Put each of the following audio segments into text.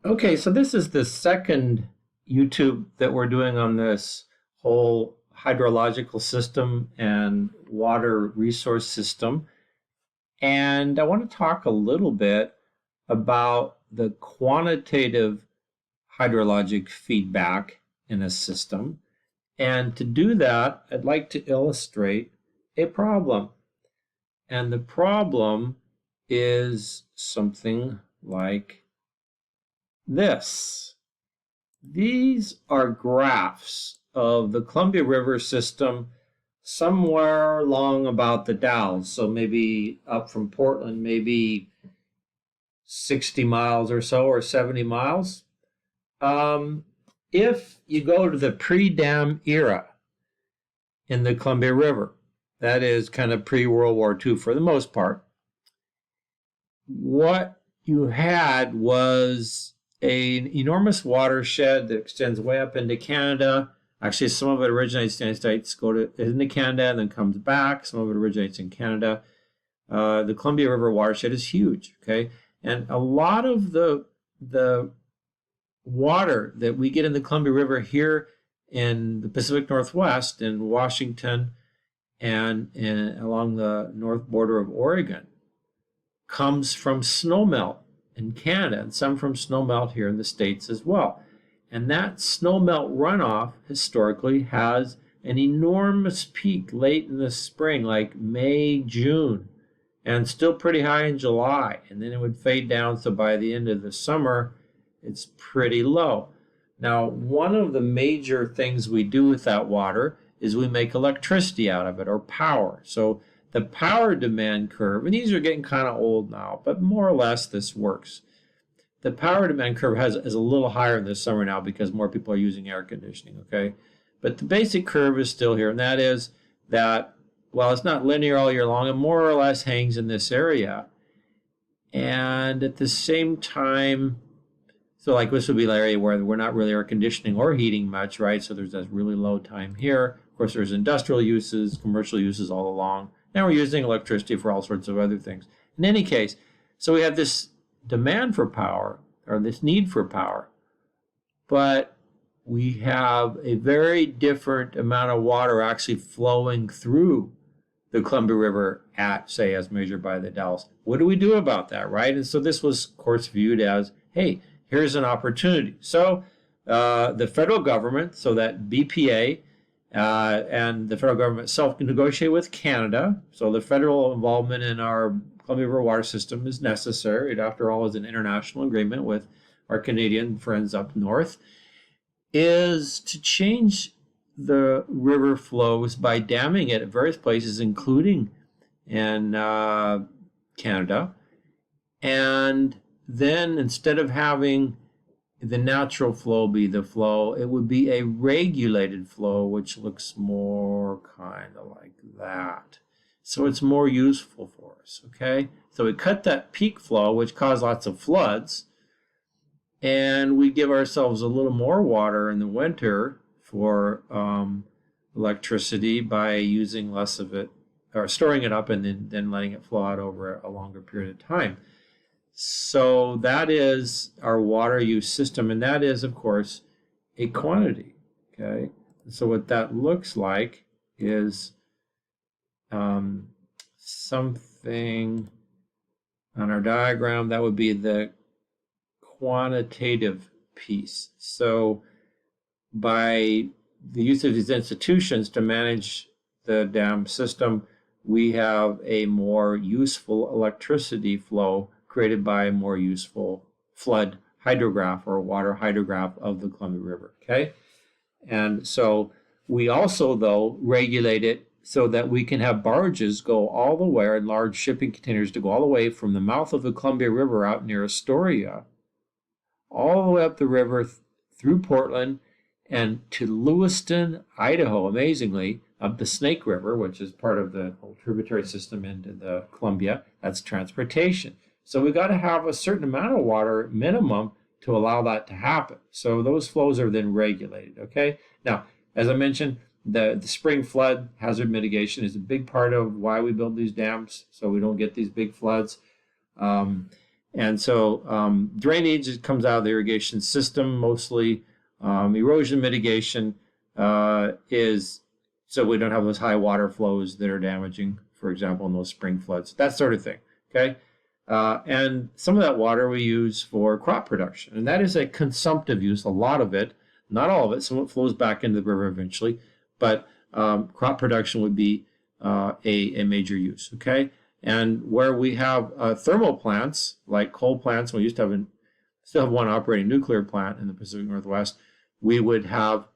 Okay, so this is the second YouTube that we're doing on this whole hydrological system and water resource system. And I want to talk a little bit about the quantitative hydrologic feedback in a system. And to do that, I'd like to illustrate a problem. And the problem is something like this. These are graphs of the Columbia River system somewhere along about the Dalles. So maybe up from Portland, maybe 60 miles or so, or 70 miles. Um, if you go to the pre-dam era in the Columbia River, that is kind of pre-World War II for the most part, what you had was an enormous watershed that extends way up into Canada. Actually, some of it originates in the United States, into Canada, and then comes back. Some of it originates in Canada. The Columbia River watershed is huge, okay? And a lot of the water that we get in the Columbia River here in the Pacific Northwest, in Washington, and along the north border of Oregon, comes from snowmelt in Canada and some from snowmelt here in the States as well. And that snowmelt runoff historically has an enormous peak late in the spring, like May, June, and still pretty high in July. And then it would fade down, so by the end of the summer, it's pretty low. Now, one of the major things we do with that water is we make electricity out of it, or power. So the power demand curve, and these are getting kind of old now, but more or less this works. The power demand curve is a little higher in the summer now because more people are using air conditioning, okay? But the basic curve is still here, and that is that while it's not linear all year long, it more or less hangs in this area. And at the same time, so like this would be an area where we're not really air conditioning or heating much, right? So there's that really low time here. Of course, there's industrial uses, commercial uses all along. Now we're using electricity for all sorts of other things. In any case, so we have this demand for power, or this need for power, but we have a very different amount of water actually flowing through the Columbia River at, say, as measured by the Dalles. What do we do about that, right? And so this was, of course, viewed as, hey, here's an opportunity. So the federal government, so that BPA, and the federal government self-negotiate with Canada. So the federal involvement in our Columbia River water system is necessary. It, after all, is an international agreement with our Canadian friends up north, is to change the river flows by damming it at various places, including in Canada. And then instead of having the natural flow be the flow, it would be a regulated flow, which looks more kind of like that. So it's more useful for us, okay? So we cut that peak flow, which caused lots of floods, and we give ourselves a little more water in the winter for electricity by using less of it, or storing it up and then letting it flow out over a longer period of time. So that is our water use system, and that is, of course, a quantity, okay? So what that looks like is something on our diagram that would be the quantitative piece. So by the use of these institutions to manage the dam system, we have a more useful electricity flow created by a more useful flood hydrograph or water hydrograph of the Columbia River, okay? And so we also, though, regulate it so that we can have barges go all the way, or large shipping containers to go all the way from the mouth of the Columbia River out near Astoria, all the way up the river through Portland and to Lewiston, Idaho, amazingly, up the Snake River, which is part of the whole tributary system into the Columbia. That's transportation. So we got to have a certain amount of water minimum to allow that to happen. So those flows are then regulated, okay? Now, as I mentioned, the spring flood hazard mitigation is a big part of why we build these dams, so we don't get these big floods. And so drainage comes out of the irrigation system mostly. Erosion mitigation is so we don't have those high water flows that are damaging, for example, in those spring floods, that sort of thing. Okay. And some of that water we use for crop production, and that is a consumptive use, a lot of it, not all of it. Some of it flows back into the river eventually, but crop production would be a major use. Okay. And where we have thermal plants, like coal plants, we used to still have one operating nuclear plant in the Pacific Northwest, we would have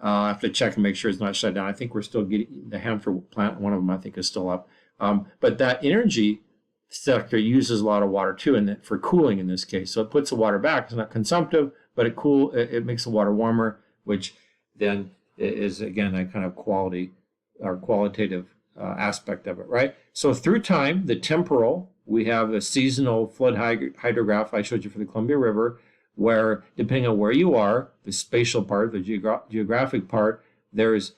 to check and make sure it's not shut down. I think we're still getting the Hanford plant, one of them I think is still up. But that energy sector uses a lot of water too, and for cooling in this case. So it puts the water back. It's not consumptive, but it makes the water warmer, which then is again a kind of quality or qualitative aspect of it, right? So through time, the temporal, we have a seasonal flood hydrograph I showed you for the Columbia River, where depending on where you are, the spatial part, the geographic part, there's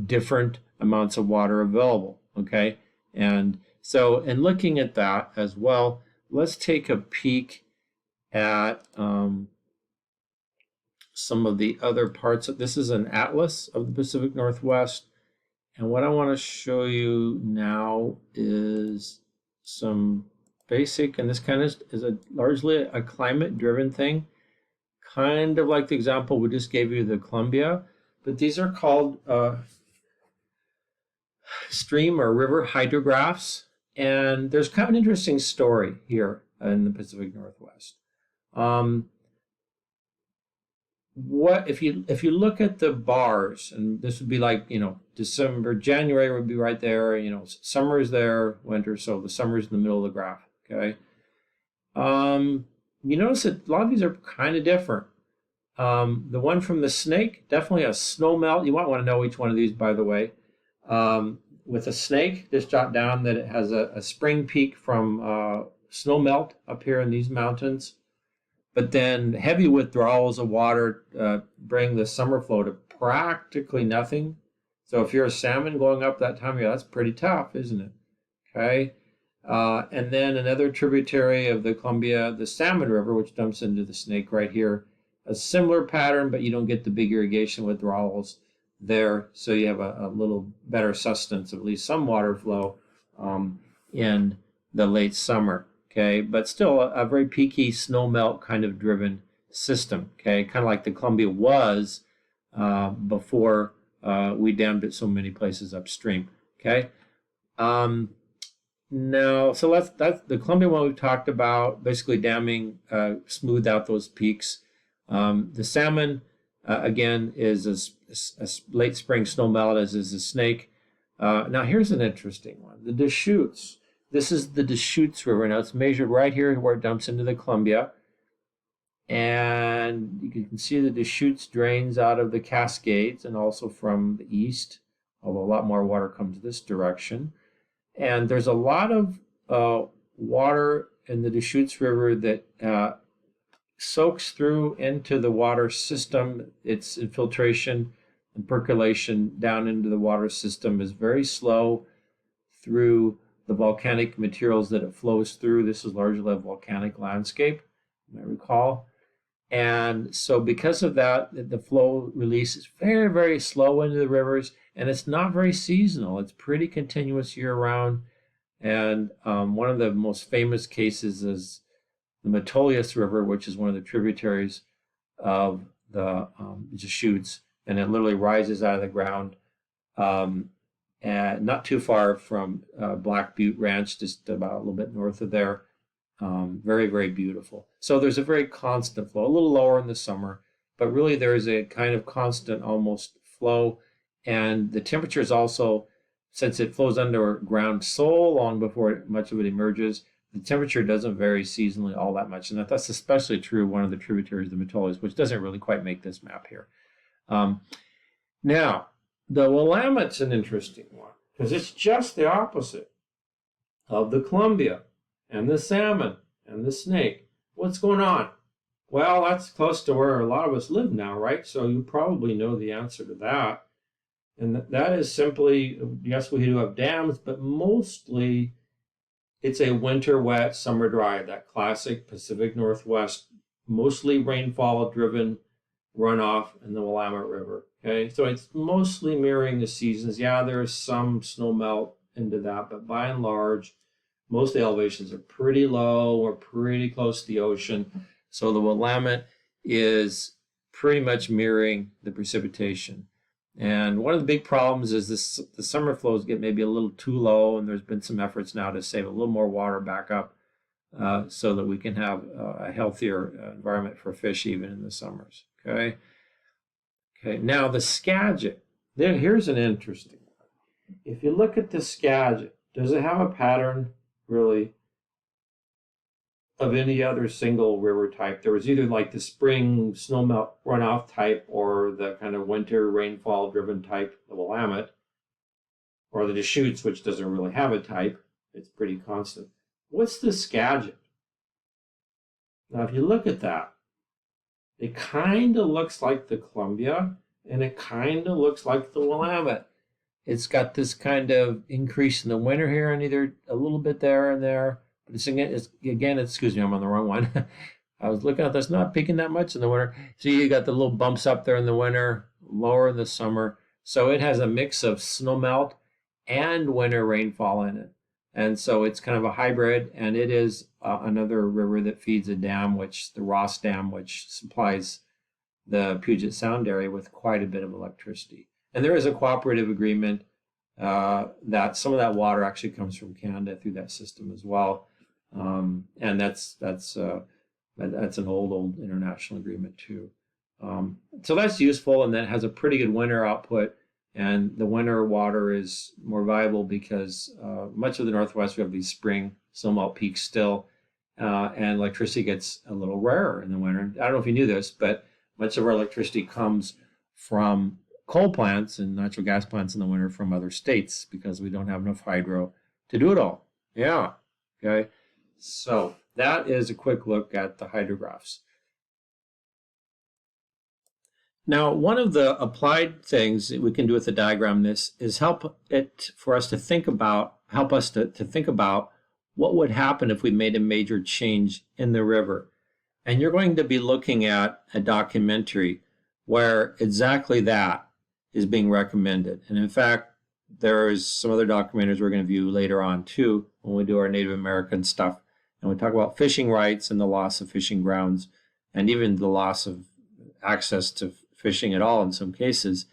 different amounts of water available, okay? And so in looking at that as well, let's take a peek at some of the other parts. This is an atlas of the Pacific Northwest. And what I want to show you now is some basic, and this kind of is largely a climate-driven thing, kind of like the example we just gave you, the Columbia, but these are called stream or river hydrographs, and there's kind of an interesting story here in the Pacific Northwest. What if you look at the bars, and this would be like, December, January would be right there, summer is there, winter, so the summer is in the middle of the graph, okay? You notice that a lot of these are kind of different. The one from the Snake, definitely a snow melt. You might want to know each one of these, by the way. With a Snake, just jot down that it has a spring peak from snow melt up here in these mountains. But then heavy withdrawals of water bring the summer flow to practically nothing. So if you're a salmon going up that time of year, that's pretty tough, isn't it? Okay. And then another tributary of the Columbia, the Salmon River, which dumps into the Snake right here. A similar pattern, but you don't get the big irrigation withdrawals there. So you have a little better sustenance of at least some water flow in the late summer. Okay, but still a very peaky snow melt kind of driven system. Okay, kind of like the Columbia was before we dammed it so many places upstream. Okay, now so that's the Columbia one we've talked about. Basically, damming smoothed out those peaks. The Salmon again is a late spring snow melt, as is the Snake. Now here's an interesting one: the Deschutes. This is the Deschutes River. Now it's measured right here where it dumps into the Columbia. And you can see the Deschutes drains out of the Cascades and also from the east, although a lot more water comes this direction. And there's a lot of water in the Deschutes River that soaks through into the water system. Its infiltration and percolation down into the water system is very slow through the volcanic materials that it flows through. This is largely a volcanic landscape, you might recall. And so because of that, the flow release is very, very slow into the rivers, and it's not very seasonal. It's pretty continuous year-round. And one of the most famous cases is the Metolius River, which is one of the tributaries of the Deschutes, and it literally rises out of the ground and not too far from Black Butte Ranch, just about a little bit north of there. Very, very beautiful. So there's a very constant flow, a little lower in the summer, but really there is a kind of constant almost flow. And the temperature is also, since it flows underground so long before much of it emerges, the temperature doesn't vary seasonally all that much. And that's especially true of one of the tributaries of the Metolius, which doesn't really quite make this map here. Now, the Willamette's an interesting one because it's just the opposite of the Columbia and the Salmon and the Snake. What's going on? Well, that's close to where a lot of us live now, right? So you probably know the answer to that. And that is simply, yes, we do have dams, but mostly it's a winter wet, summer dry, that classic Pacific Northwest, mostly rainfall driven runoff in the Willamette River. Okay, so it's mostly mirroring the seasons. Yeah, there's some snow melt into that, but by and large, most of the elevations are pretty low or pretty close to the ocean. So the Willamette is pretty much mirroring the precipitation. And one of the big problems is the summer flows get maybe a little too low, and there's been some efforts now to save a little more water back up so that we can have a healthier environment for fish even in the summers. Okay. Okay. Now the Skagit. Here's an interesting one. If you look at the Skagit, does it have a pattern really of any other single river type? There was either like the spring snowmelt runoff type or the kind of winter rainfall driven type, the Willamette, or the Deschutes, which doesn't really have a type. It's pretty constant. What's the Skagit? Now, if you look at that, it kind of looks like the Columbia, and it kind of looks like the Willamette. It's got this kind of increase in the winter here, and either a little bit there and there. But excuse me, I'm on the wrong one. I was looking at this, not peaking that much in the winter. So you got the little bumps up there in the winter, lower in the summer. So it has a mix of snowmelt and winter rainfall in it. And so it's kind of a hybrid, and it is another river that feeds a dam, the Ross Dam, which supplies the Puget Sound area with quite a bit of electricity. And there is a cooperative agreement that some of that water actually comes from Canada through that system as well. And that's an old international agreement too. So that's useful, and that has a pretty good winter output. And the winter water is more valuable because much of the Northwest we have these spring snowmelt peaks still, and electricity gets a little rarer in the winter. I don't know if you knew this, but much of our electricity comes from coal plants and natural gas plants in the winter from other states because we don't have enough hydro to do it all. Yeah. Okay. So that is a quick look at the hydrographs. Now, one of the applied things that we can do with the diagram is help us to think about what would happen if we made a major change in the river. And you're going to be looking at a documentary where exactly that is being recommended. And in fact, there's some other documentaries we're going to view later on too when we do our Native American stuff. And we talk about fishing rights and the loss of fishing grounds and even the loss of access to fishing at all in some cases.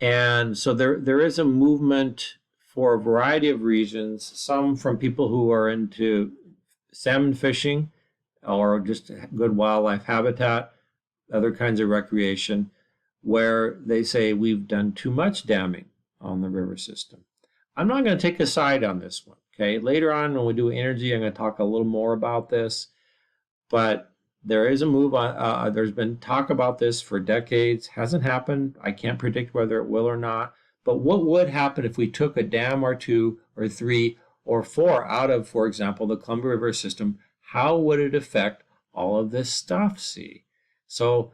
And so there is a movement for a variety of reasons, some from people who are into salmon fishing or just good wildlife habitat, other kinds of recreation, where they say we've done too much damming on the river system. I'm not going to take a side on this one. Okay, later on when we do energy, I'm going to talk a little more about this, but there is a move on. There's been talk about this for decades. Hasn't happened. I can't predict whether it will or not. But what would happen if we took a dam or two or three or four out of, for example, the Columbia River system? How would it affect all of this stuff? See, so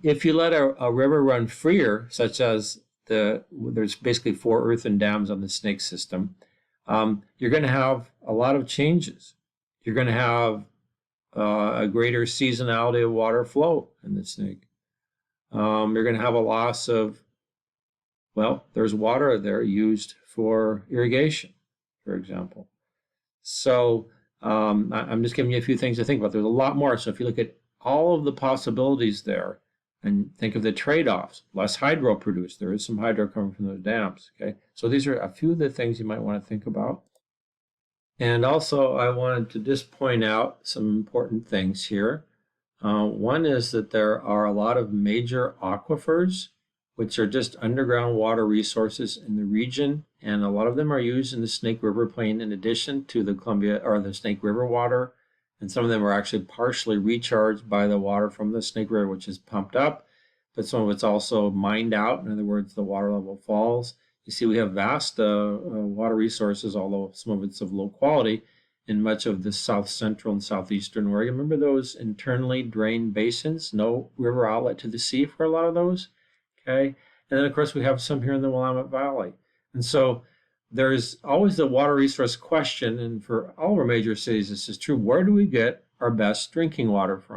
if you let a river run freer, such as there's basically 4 earthen dams on the Snake system, you're going to have a lot of changes. You're going to have a greater seasonality of water flow in the Snake. You're going to have a loss of, there's water there used for irrigation, for example. So I'm just giving you a few things to think about. There's a lot more. So if you look at all of the possibilities there and think of the trade-offs, less hydro produced. There is some hydro coming from those dams. Okay, so these are a few of the things you might want to think about. And also, I wanted to just point out some important things here. One is that there are a lot of major aquifers, which are just underground water resources in the region, and a lot of them are used in the Snake River Plain in addition to the Columbia or the Snake River water, and some of them are actually partially recharged by the water from the Snake River, which is pumped up, but some of it's also mined out. In other words, the water level falls. You see, we have vast water resources, although some of it's of low quality, in much of the south central and southeastern Oregon. Remember those internally drained basins? No river outlet to the sea for a lot of those. Okay, and then of course we have some here in the Willamette Valley. And so there's always the water resource question, and for all our major cities, this is true. Where do we get our best drinking water from?